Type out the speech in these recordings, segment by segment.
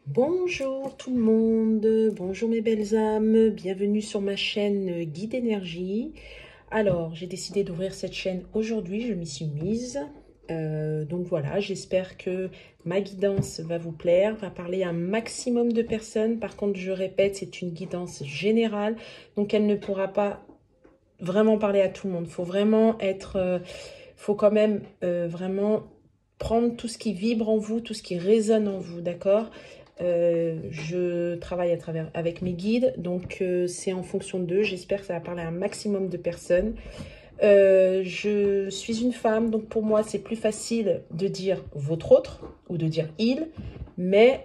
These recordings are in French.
Bonjour tout le monde, bonjour mes belles âmes, bienvenue sur ma chaîne Guide Énergie. Alors, j'ai décidé d'ouvrir cette chaîne aujourd'hui, je m'y suis mise. Donc voilà, j'espère que ma guidance va vous plaire, va parler à un maximum de personnes. Par contre, je répète, c'est une guidance générale, donc elle ne pourra pas vraiment parler à tout le monde. Il faut vraiment être, faut quand même vraiment prendre tout ce qui vibre en vous, tout ce qui résonne en vous, d'accord? Je travaille avec mes guides, donc c'est en fonction d'eux. J'espère que ça va parler à un maximum de personnes. Je suis une femme, donc pour moi, c'est plus facile de dire votre autre ou de dire il, mais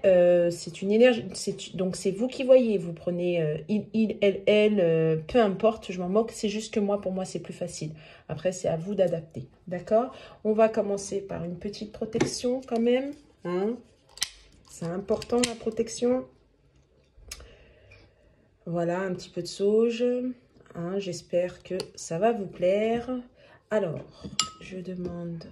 c'est une énergie. Donc c'est vous qui voyez. Vous prenez il, elle, peu importe, je m'en moque. C'est juste que moi, pour moi, c'est plus facile. Après, c'est à vous d'adapter. D'accord? On va commencer par une petite protection quand même. Hein? C'est important la protection. Voilà, un petit peu de sauge. Hein, j'espère que ça va vous plaire. Alors, je demande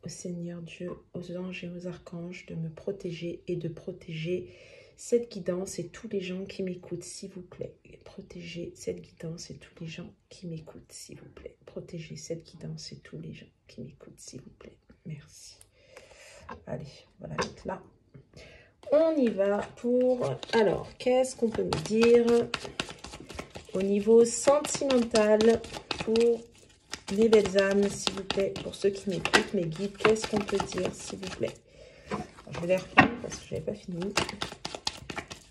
au Seigneur Dieu, aux anges et aux archanges de me protéger et de protéger cette guidance et tous les gens qui m'écoutent, s'il vous plaît. Protégez cette guidance et tous les gens qui m'écoutent, s'il vous plaît. Protégez cette guidance et tous les gens qui m'écoutent, s'il vous plaît. Merci. Allez, voilà, là. On y va pour... Alors, qu'est-ce qu'on peut me dire au niveau sentimental pour les belles âmes, s'il vous plaît, pour ceux qui m'écoutent, mes guides, qu'est-ce qu'on peut dire, s'il vous plaît? Alors, je vais les reprendre parce que je n'avais pas fini.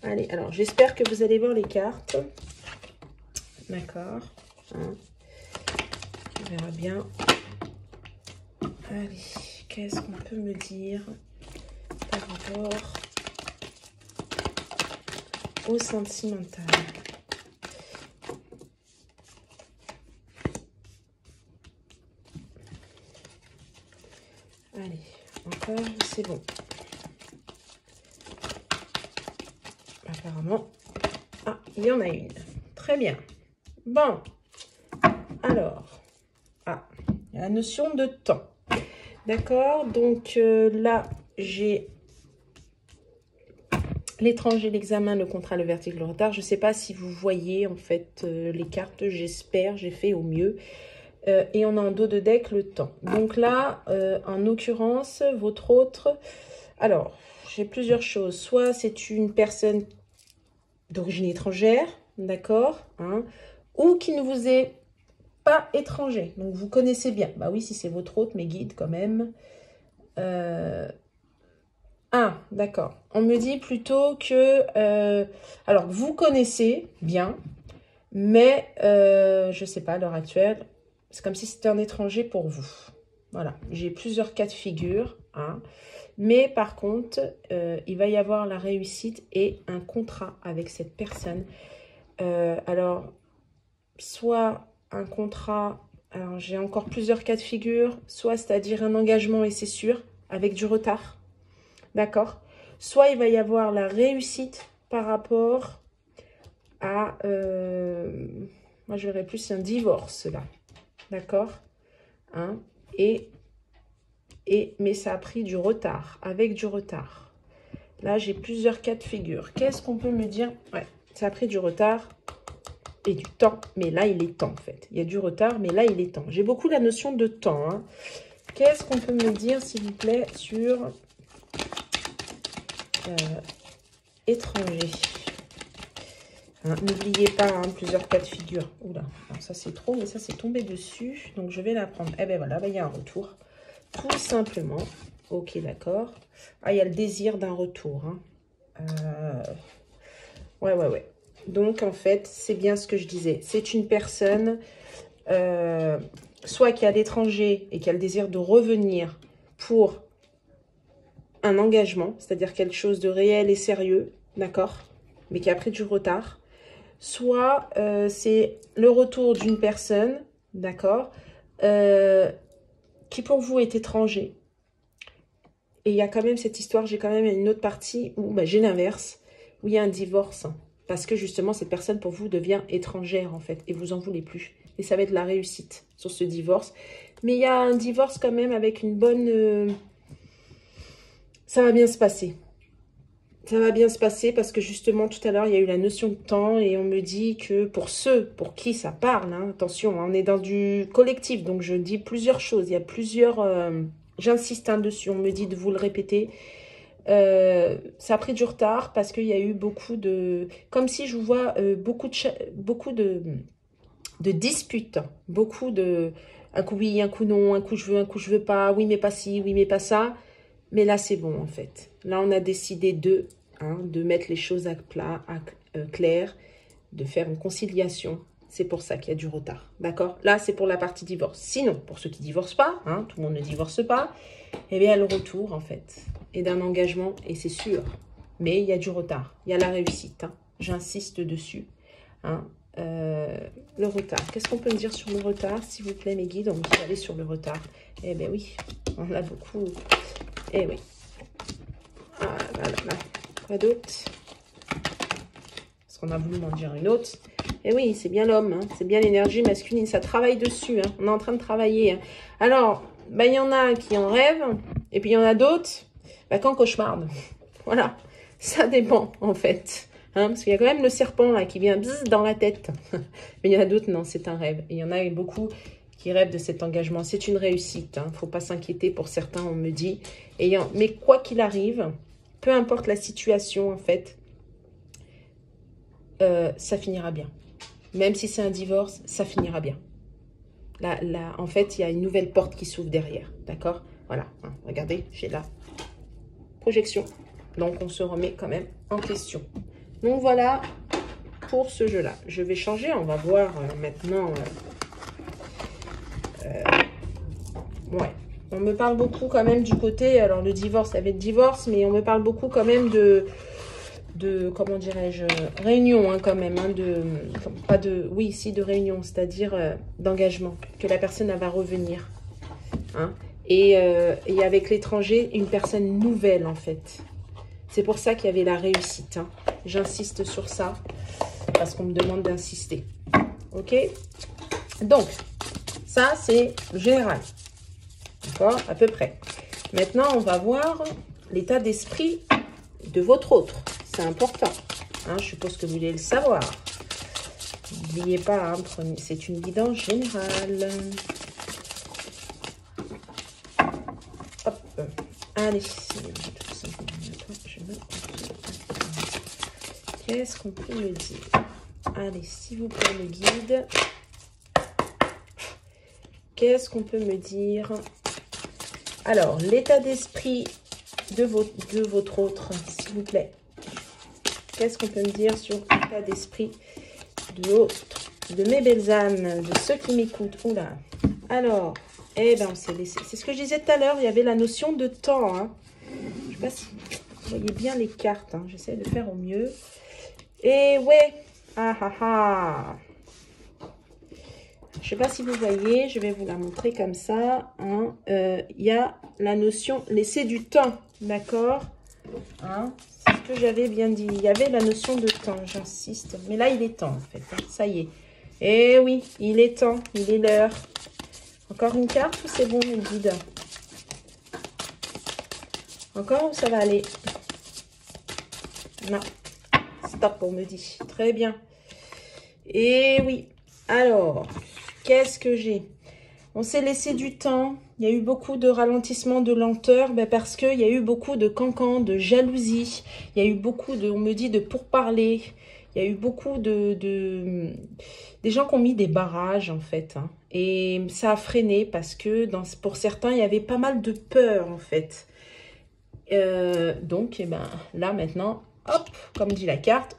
Allez, alors, j'espère que vous allez voir les cartes. D'accord. Hein. On verra bien. Allez, qu'est-ce qu'on peut me dire par rapport au sentimental? Allez, encore, c'est bon. Apparemment, ah, il y en a une. Très bien. Bon, alors, ah, la notion de temps. D'accord, donc là, j'ai l'étranger, l'examen, le contrat, le vertical, le retard. Je ne sais pas si vous voyez en fait les cartes, j'espère, j'ai fait au mieux. Et on a en dos de deck le temps. Donc là, en l'occurrence, votre autre... Alors, j'ai plusieurs choses. Soit c'est une personne d'origine étrangère, d'accord, hein, ou qui ne vous est pas étranger. Donc, vous connaissez bien. Bah oui, si c'est votre autre, mes guides quand même. Ah, d'accord. On me dit plutôt que... alors, vous connaissez bien, mais je ne sais pas, à l'heure actuelle, c'est comme si c'était un étranger pour vous. Voilà, j'ai plusieurs cas de figure. Hein. Mais par contre, il va y avoir la réussite et un contrat avec cette personne. Alors, soit un contrat... Alors, j'ai encore plusieurs cas de figure. Soit, c'est-à-dire un engagement et c'est sûr, avec du retard. D'accord? Soit il va y avoir la réussite par rapport à... moi, je verrais plus un divorce, là. D'accord? Hein? Mais ça a pris du retard, avec du retard. Là, j'ai plusieurs cas de figure. Qu'est-ce qu'on peut me dire? Ouais, ça a pris du retard et du temps. Mais là, il est temps, en fait. Il y a du retard, mais là, il est temps. J'ai beaucoup la notion de temps. Hein. Qu'est-ce qu'on peut me dire, s'il vous plaît, sur... étranger. Hein, n'oubliez pas, hein, plusieurs cas de figure. Oula, alors ça c'est trop, mais ça c'est tombé dessus. Donc je vais la prendre. Eh ben voilà, il y a un retour. Tout simplement. Ok, d'accord. Ah, il y a le désir d'un retour. Hein. Ouais. Donc en fait, c'est bien ce que je disais. C'est une personne, soit qui est à l'étranger et qui a le désir de revenir pour un engagement, c'est-à-dire quelque chose de réel et sérieux, d'accord, mais qui a pris du retard. Soit c'est le retour d'une personne, d'accord, qui pour vous est étranger. Et il y a quand même cette histoire, j'ai quand même une autre partie où j'ai l'inverse, où il y a un divorce. Parce que justement, cette personne pour vous devient étrangère en fait, et vous en voulez plus. Et ça va être la réussite sur ce divorce. Mais il y a un divorce quand même avec une bonne... ça va bien se passer. Ça va bien se passer parce que justement, tout à l'heure, il y a eu la notion de temps et on me dit que pour ceux pour qui ça parle, hein, attention, hein, on est dans du collectif, donc je dis plusieurs choses. Il y a plusieurs... j'insiste dessus, on me dit de vous le répéter. Ça a pris du retard parce qu'il y a eu beaucoup de... Comme si je vois beaucoup de disputes, beaucoup de... Un coup oui, un coup non, un coup je veux pas, oui mais pas ci, oui mais pas ça. Mais là c'est bon en fait. Là on a décidé de mettre les choses à plat, clair, de faire une conciliation. C'est pour ça qu'il y a du retard, d'accord? Là c'est pour la partie divorce. Sinon, pour ceux qui divorcent pas, hein, tout le monde ne divorce pas, eh bien le retour en fait est d'un engagement et c'est sûr. Mais il y a du retard, il y a la réussite, hein. J'insiste dessus, hein. Le retard. Qu'est-ce qu'on peut me dire sur le retard, s'il vous plaît, mes guides? On me dit d'aller sur le retard. Eh bien oui, on a beaucoup. Eh oui. Ah là là là. Quoi d'autre? Parce qu'on a voulu m'en dire une autre. Eh oui, c'est bien l'homme, hein. C'est bien l'énergie masculine. Ça travaille dessus, hein. On est en train de travailler, hein. Alors, bah, il y en a qui en rêvent, et puis il y en a d'autres bah, qui en cauchemardent. Voilà. Ça dépend, en fait. Hein, parce qu'il y a quand même le serpent là qui vient bzz, dans la tête. Mais il y en a d'autres, non, c'est un rêve. Et il y en a beaucoup qui rêvent de cet engagement. C'est une réussite. Il ne faut pas s'inquiéter pour certains, on me dit. Mais quoi qu'il arrive, peu importe la situation, en fait, ça finira bien. Même si c'est un divorce, ça finira bien. Là, en fait, il y a une nouvelle porte qui s'ouvre derrière. D'accord? Voilà. Hein, regardez, j'ai la projection. Donc, on se remet quand même en question. Donc voilà pour ce jeu-là. Je vais changer, on va voir maintenant. Ouais, on me parle beaucoup quand même du côté, alors le divorce, il y avait le divorce, mais on me parle beaucoup quand même de comment dirais-je, réunion hein, quand même, hein, oui, si de réunion, c'est-à-dire d'engagement, que la personne elle va revenir. Hein, et avec l'étranger, une personne nouvelle en fait. C'est pour ça qu'il y avait la réussite. Hein. J'insiste sur ça parce qu'on me demande d'insister. Ok? Donc, ça, c'est le général. D'accord? À peu près. Maintenant, on va voir l'état d'esprit de votre autre. C'est important. Hein, je suppose que vous voulez le savoir. N'oubliez pas, hein, c'est une guidance générale. Hop. Allez. Qu'est-ce qu'on peut me dire? Allez, s'il vous plaît, mes guides. Qu'est-ce qu'on peut me dire? Alors, l'état d'esprit de votre autre, s'il vous plaît. Qu'est-ce qu'on peut me dire sur l'état d'esprit de mes belles âmes, de ceux qui m'écoutent? Oula. Alors, eh ben, on s'est laissé. C'est ce que je disais tout à l'heure, il y avait la notion de temps. Hein. Je ne sais pas si vous voyez bien les cartes. Hein. J'essaie de faire au mieux. Et ouais, Je ne sais pas si vous voyez, je vais vous la montrer comme ça. Hein. Y a la notion laisser du temps, d'accord? Hein, c'est ce que j'avais bien dit. Il y avait la notion de temps, j'insiste. Mais là, il est temps en fait. Hein. Ça y est. Eh oui, il est temps, il est l'heure. Encore une carte ou c'est bon, mes guides? Encore ou ça va aller? Non. Stop, on me dit. Très bien. Et oui. Alors, qu'est-ce que j'ai? On s'est laissé du temps. Il y a eu beaucoup de ralentissement, de lenteur, parce qu'il y a eu beaucoup de cancans, de jalousie. Il y a eu beaucoup de, on me dit, de pourparlers. Il y a eu beaucoup des gens qui ont mis des barrages, en fait. Hein. Et ça a freiné parce que pour certains, il y avait pas mal de peur, en fait. Donc, là, maintenant, hop, comme dit la carte,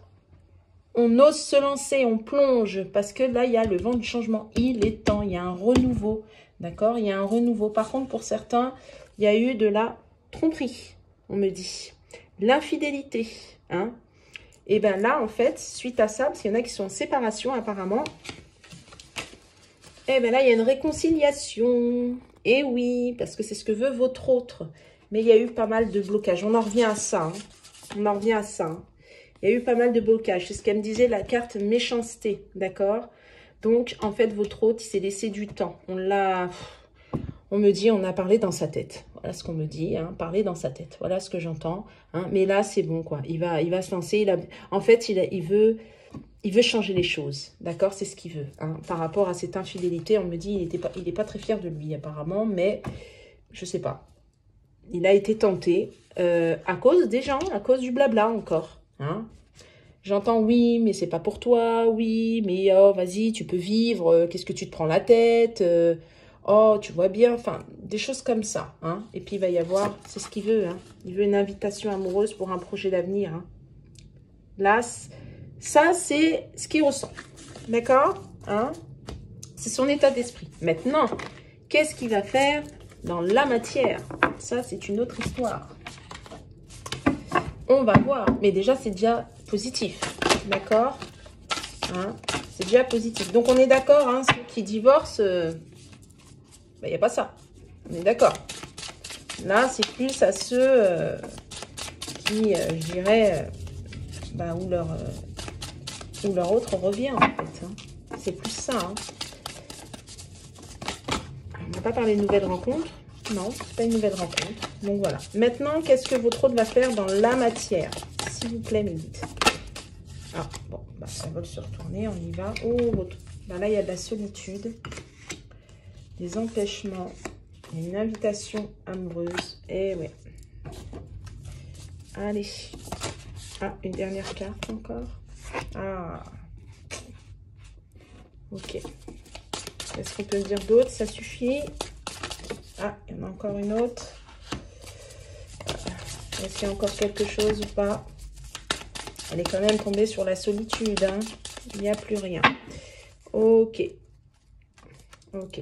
on ose se lancer, on plonge, parce que là, il y a le vent du changement. Il est temps, il y a un renouveau, d'accord? Il y a un renouveau. Par contre, pour certains, il y a eu de la tromperie, on me dit. L'infidélité, hein? Et bien là, en fait, suite à ça, parce qu'il y en a qui sont en séparation, apparemment, et bien là, il y a une réconciliation. Et oui, parce que c'est ce que veut votre autre. Mais il y a eu pas mal de blocages. On en revient à ça, hein. On en revient à ça, hein. Il y a eu pas mal de blocages. C'est ce qu'elle me disait, la carte méchanceté, d'accord? Donc, en fait, votre hôte, il s'est laissé du temps. On me dit, on a parlé dans sa tête. Voilà ce qu'on me dit, hein, parler dans sa tête. Voilà ce que j'entends. Hein. Mais là, c'est bon, quoi. Il va se lancer. En fait, il veut changer les choses. D'accord? C'est ce qu'il veut. Hein. Par rapport à cette infidélité, on me dit il n'est pas très fier de lui, apparemment. Mais je sais pas. Il a été tenté à cause des gens, à cause du blabla encore. Hein. J'entends oui, mais c'est pas pour toi. Oui, mais oh, vas-y, tu peux vivre. Qu'est-ce que tu te prends la tête? Oh, tu vois bien, enfin, des choses comme ça. Hein. Et puis, il va y avoir, c'est ce qu'il veut. Hein. Il veut une invitation amoureuse pour un projet d'avenir. Hein. Là, ça, c'est ce qu'il ressent. D'accord? Hein. C'est son état d'esprit. Maintenant, qu'est-ce qu'il va faire dans la matière? Ça, c'est une autre histoire. On va voir. Mais déjà, c'est déjà positif. D'accord? Hein. C'est déjà positif. Donc, on est d'accord, hein, ceux qui divorcent... il n'y a pas ça. On est d'accord. Là, c'est plus à ceux qui, je dirais, où leur autre revient, en fait. Hein. C'est plus ça. Hein. On n'a pas parlé de nouvelles rencontres. Non, c'est pas une nouvelle rencontre. Donc, voilà. Maintenant, qu'est-ce que votre autre va faire dans la matière? S'il vous plaît, mes guides. Ah, bon, ça va se retourner. On y va. Oh, là, il y a de la solitude. Des empêchements, une invitation amoureuse. Eh ouais. Allez. Ah, une dernière carte encore. Ah. Ok. Est-ce qu'on peut me dire d'autres? Ça suffit. Ah, il y en a encore une autre. Est-ce qu'il y a encore quelque chose ou pas? Elle est quand même tombée sur la solitude. Hein. Il n'y a plus rien. Ok. Ok.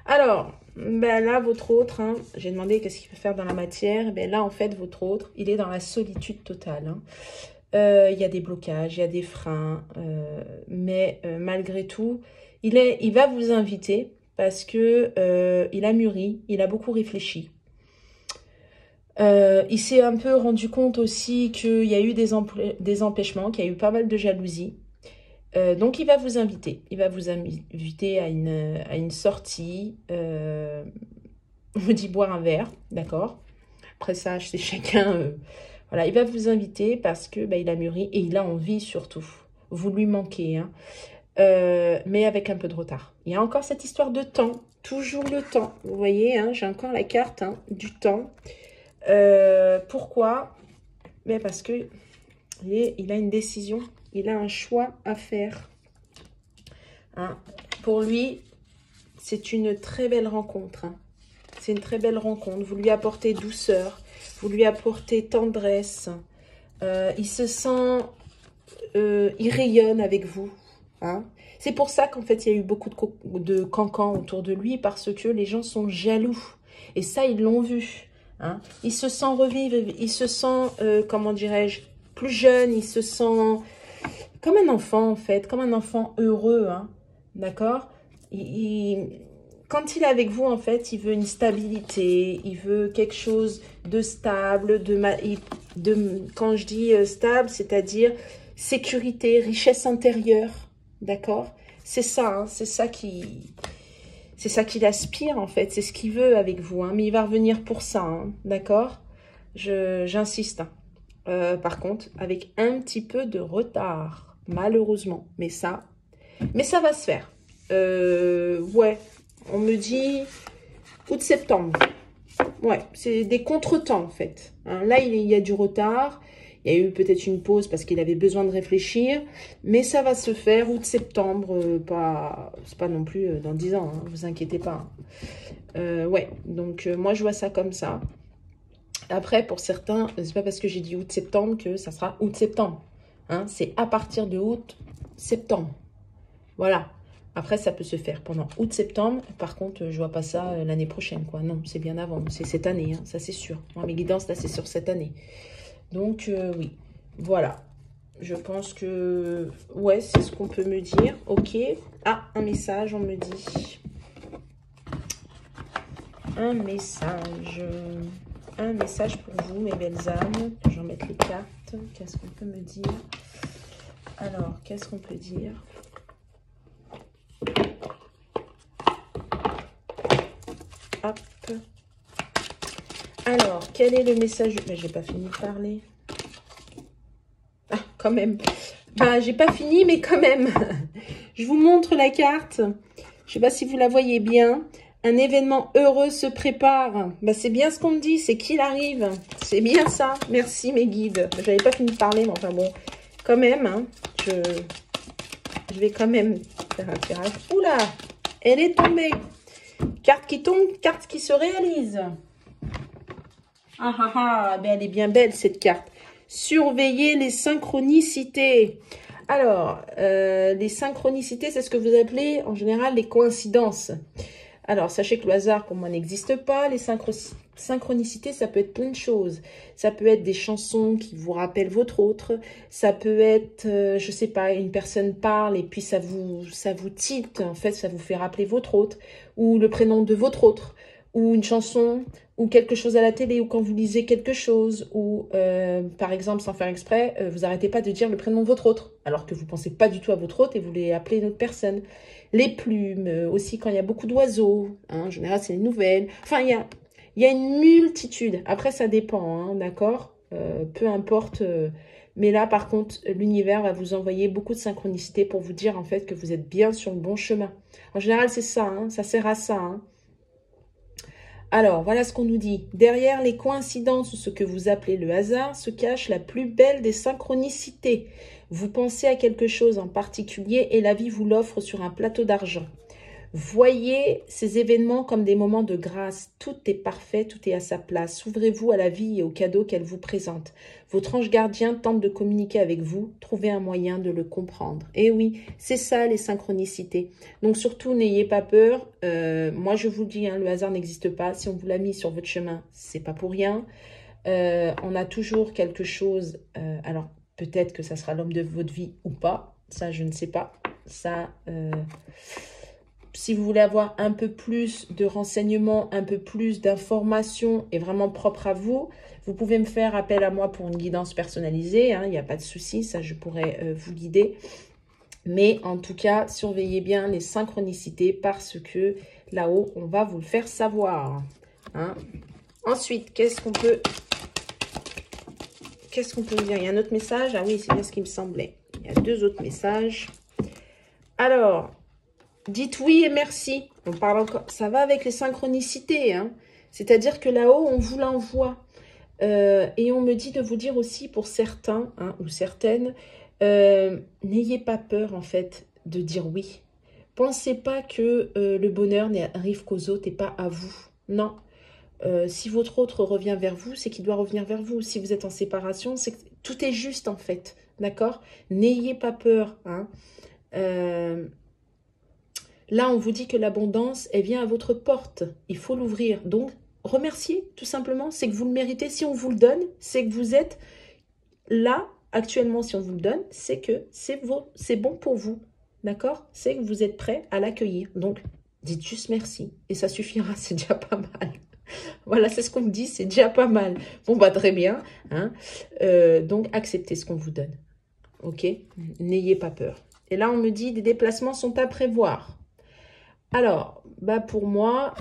Alors, là, votre autre, hein, j'ai demandé qu'est-ce qu'il peut faire dans la matière. Là, en fait, votre autre, il est dans la solitude totale. Hein. Il y a des blocages, il y a des freins. Mais malgré tout, il va vous inviter parce que il a mûri, il a beaucoup réfléchi. Il s'est un peu rendu compte aussi qu'il y a eu des empêchements, qu'il y a eu pas mal de jalousie. Donc, il va vous inviter. Il va vous inviter à une sortie. On me dit boire un verre, d'accord? Après ça, c'est chacun. Voilà, il va vous inviter parce que il a mûri et il a envie surtout. Vous lui manquez, hein. Mais avec un peu de retard. Il y a encore cette histoire de temps. Toujours le temps. Vous voyez, hein, j'ai encore la carte du temps. Pourquoi? Parce que il a une décision. Il a un choix à faire. Hein. Pour lui, c'est une très belle rencontre. Hein. C'est une très belle rencontre. Vous lui apportez douceur. Vous lui apportez tendresse. Il se sent... il rayonne avec vous. Hein. C'est pour ça qu'en fait, il y a eu beaucoup de cancans autour de lui parce que les gens sont jaloux. Et ça, ils l'ont vu. Hein. Il se sent revivre. Il se sent, comment dirais-je, plus jeune. Il se sent... comme un enfant, en fait, comme un enfant heureux, hein, d'accord? Quand il est avec vous, en fait, il veut une stabilité, il veut quelque chose de stable, quand je dis stable, c'est-à-dire sécurité, richesse intérieure, d'accord? C'est ça, hein, c'est ça qu'il aspire, en fait, c'est ce qu'il veut avec vous, hein, mais il va revenir pour ça, hein, d'accord? J'insiste, hein. Par contre, avec un petit peu de retard, malheureusement. Mais ça va se faire. Ouais, on me dit août-septembre. Ouais, c'est des contretemps, en fait. Hein, là, il y a du retard. Il y a eu peut-être une pause parce qu'il avait besoin de réfléchir. Mais ça va se faire août-septembre. C'est pas non plus dans 10 ans, hein, vous inquiétez pas. Ouais, donc moi, je vois ça comme ça. Après, pour certains, c'est pas parce que j'ai dit août-septembre que ça sera août-septembre. Hein, c'est à partir de août-septembre. Voilà. Après, ça peut se faire pendant août-septembre. Par contre, je vois pas ça l'année prochaine, quoi. Non, c'est bien avant. C'est cette année, hein, ça c'est sûr. Moi, mes guidances, là, c'est sur cette année. Donc, oui. Voilà. Je pense que... ouais, c'est ce qu'on peut me dire. Ok. Ah, un message, on me dit. Un message... un message pour vous, mes belles âmes. Je vais mettre les cartes. Qu'est-ce qu'on peut me dire? Alors, qu'est-ce qu'on peut dire? Hop. Alors, quel est le message? Ben, j'ai pas fini de parler. Ah, quand même. Bah, j'ai pas fini, mais quand même. Je vous montre la carte. Je sais pas si vous la voyez bien. Un événement heureux se prépare. Bah, c'est bien ce qu'on me dit, c'est qu'il arrive. C'est bien ça. Merci mes guides. J'avais pas fini de parler, mais enfin bon, quand même, hein, je vais quand même faire un tirage. Oula, elle est tombée. Carte qui tombe, carte qui se réalise. Ah ah ah, ben elle est bien belle cette carte. Surveillez les synchronicités. Alors, les synchronicités, c'est ce que vous appelez en général les coïncidences. Alors, sachez que le hasard, pour moi, n'existe pas. Les synchronicités, ça peut être plein de choses. Ça peut être des chansons qui vous rappellent votre autre. Ça peut être, je sais pas, une personne parle et puis ça vous tilte. En fait, ça vous fait rappeler votre autre. Ou le prénom de votre autre. Ou une chanson, ou quelque chose à la télé, ou quand vous lisez quelque chose, ou par exemple, sans faire exprès, vous n'arrêtez pas de dire le prénom de votre autre, alors que vous ne pensez pas du tout à votre autre et vous voulez appeler une autre personne. Les plumes, aussi quand il y a beaucoup d'oiseaux, hein, en général c'est les nouvelles. Enfin, il y a une multitude. Après, ça dépend, hein, d'accord, peu importe. Mais là, par contre, l'univers va vous envoyer beaucoup de synchronicité pour vous dire en fait que vous êtes bien sur le bon chemin. En général, c'est ça, hein, ça sert à ça, hein. Alors, voilà ce qu'on nous dit. Derrière les coïncidences ou ce que vous appelez le hasard se cache la plus belle des synchronicités. Vous pensez à quelque chose en particulier et la vie vous l'offre sur un plateau d'argent. Voyez ces événements comme des moments de grâce. Tout est parfait, tout est à sa place. Ouvrez-vous à la vie et aux cadeaux qu'elle vous présente. Votre ange gardien tente de communiquer avec vous. Trouvez un moyen de le comprendre. Et oui, c'est ça les synchronicités. Donc surtout, n'ayez pas peur. Moi, je vous dis, hein, le hasard n'existe pas. Si on vous l'a mis sur votre chemin, c'est pas pour rien. On a toujours quelque chose. Alors, peut-être que ça sera l'homme de votre vie ou pas. Ça, je ne sais pas. Ça... si vous voulez avoir un peu plus de renseignements, un peu plus d'informations et vraiment propre à vous, vous pouvez me faire appel à moi pour une guidance personnalisée. Hein, il n'y a pas de souci, ça je pourrais vous guider. Mais en tout cas, surveillez bien les synchronicités parce que là-haut, on va vous le faire savoir. Hein. Ensuite, qu'est-ce qu'on peut dire? Il y a un autre message. Ah oui, c'est bien ce qui me semblait. Il y a deux autres messages. Alors... dites oui et merci. On parle encore. Ça va avec les synchronicités. Hein. C'est-à-dire que là-haut, on vous l'envoie. Et on me dit de vous dire aussi pour certains hein, ou certaines, n'ayez pas peur en fait de dire oui. Pensez pas que le bonheur n'arrive qu'aux autres et pas à vous. Non. Si votre autre revient vers vous, c'est qu'il doit revenir vers vous. Si vous êtes en séparation, c'est que tout est juste en fait. D'accord? N'ayez pas peur. Hein. Là, on vous dit que l'abondance, elle vient à votre porte. Il faut l'ouvrir. Donc, remerciez, tout simplement. C'est que vous le méritez. Si on vous le donne, c'est que vous êtes là, actuellement, si on vous le donne, c'est que c'est bon pour vous. D'accord? C'est que vous êtes prêt à l'accueillir. Donc, dites juste merci. Et ça suffira, c'est déjà pas mal. Voilà, c'est ce qu'on me dit, c'est déjà pas mal. Bon, bah très bien. Hein. Donc, acceptez ce qu'on vous donne. Ok? N'ayez pas peur. Et là, on me dit, des déplacements sont à prévoir. Alors, bah pour moi,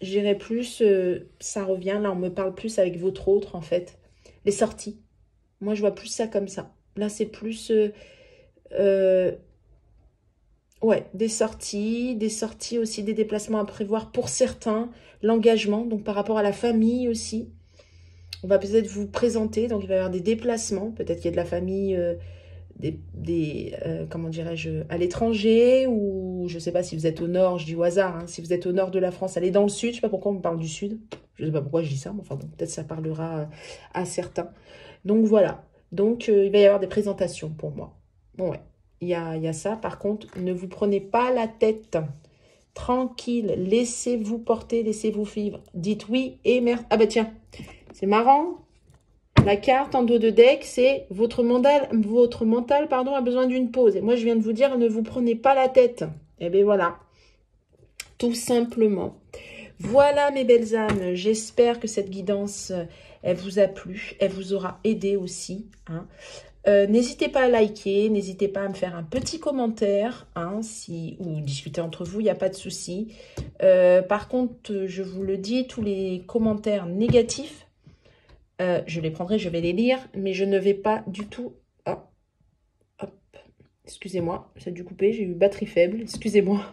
j'irais plus, ça revient, là on me parle plus avec votre autre en fait. Les sorties, moi je vois plus ça comme ça. Là c'est plus, ouais, des sorties aussi, des déplacements à prévoir pour certains, l'engagement, donc par rapport à la famille aussi. On va peut-être vous présenter, donc il va y avoir des déplacements, peut-être qu'il y a de la famille... comment dirais-je, à l'étranger ou je ne sais pas si vous êtes au nord, je dis au hasard, hein, si vous êtes au nord de la France, allez dans le sud, je ne sais pas pourquoi on me parle du sud, je ne sais pas pourquoi je dis ça, mais enfin bon, peut-être ça parlera à certains. Donc voilà, donc il va y avoir des présentations pour moi. Bon ouais, il y a ça, par contre, ne vous prenez pas la tête, tranquille, laissez-vous porter, laissez-vous vivre, dites oui et merde. Ah bah tiens, c'est marrant. La carte en dos de deck, c'est votre mental a besoin d'une pause. Et moi, je viens de vous dire, ne vous prenez pas la tête. Et bien voilà, tout simplement. Voilà mes belles âmes, j'espère que cette guidance, elle vous a plu, elle vous aura aidé aussi, hein. N'hésitez pas à liker, n'hésitez pas à me faire un petit commentaire, hein, ou discuter entre vous, il n'y a pas de souci. Par contre, je vous le dis, tous les commentaires négatifs, je les prendrai, je vais les lire, mais je ne vais pas du tout... Ah, hop, excusez-moi, ça a dû couper, j'ai eu batterie faible, excusez-moi.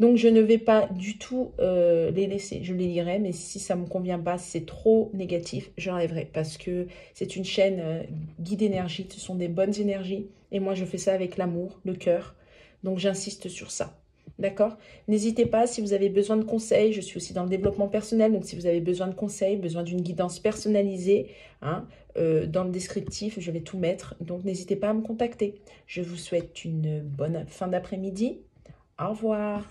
Donc, je ne vais pas du tout les laisser. Je les lirai, mais si ça ne me convient pas, si c'est trop négatif, j'enlèverai. Parce que c'est une chaîne guide énergie. Ce sont des bonnes énergies. Et moi, je fais ça avec l'amour, le cœur. Donc, j'insiste sur ça. D'accord? N'hésitez pas, si vous avez besoin de conseils, je suis aussi dans le développement personnel. Donc, si vous avez besoin de conseils, besoin d'une guidance personnalisée, hein, dans le descriptif, je vais tout mettre. Donc, n'hésitez pas à me contacter. Je vous souhaite une bonne fin d'après-midi. Au revoir.